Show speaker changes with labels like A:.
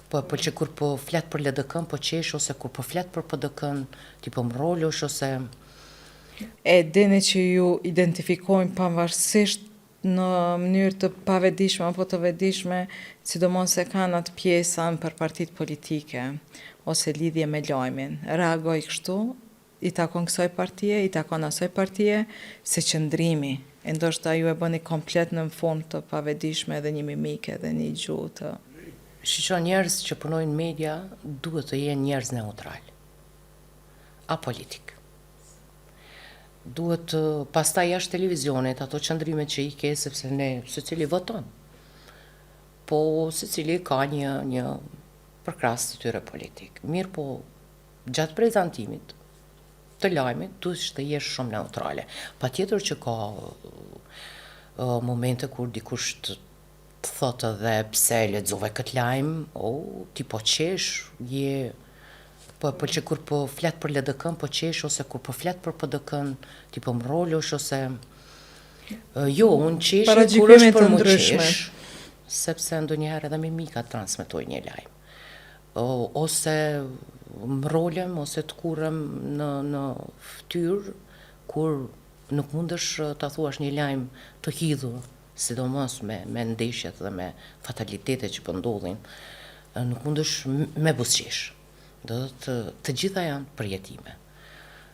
A: Po që kur po flet për LDK-n, po qesh, ose kur po flet për PDK-n, ti po mrollosh, ose...
B: E dini që ju identifikojnë pavarësisht në mënyrë të pavedishme apo të vedishme, sidomos se kanë atë pjesën për partitë politike, ose lidhje me lajmin. Reagoj kështu, i takon kësaj partie, i takon asaj partie, se qëndrimi. E ndoshta ju e bëni komplet në formë të pavedishme dhe një mimike dhe një gjuhë të...
A: Shqo njerëz që punojnë media duhet të jenë njerëz neutral, apolitik. Duhet pastaj jashtë televizionit ato qëndrimet që i ke, sepse ne secili voton, po secili ka një përkras të tyre politik. Mirë po, gjatë prezantimit të lajmit, duhet të jesh shumë neutrale. Patjetër që ka momente kur dikush të thotë edhe pse lexove këtë lajm, ti po qesh, po që kur po flet për LDK-n, po qesh, ose kur po flet për PDK-n, ti po mrollosh, ose... Jo, unë qesh kur është për më qesh, sepse ndonjëherë edhe mimika transmetoj një lajm. Ose mrollem, ose të kurrem në fytyrë, kur nuk mundesh ta thuash një lajm të hidhur, sidomos me ndeshjet dhe me fatalitetet që po ndodhin, nuk mundesh me buzëqesh. Do të gjitha janë përjetime.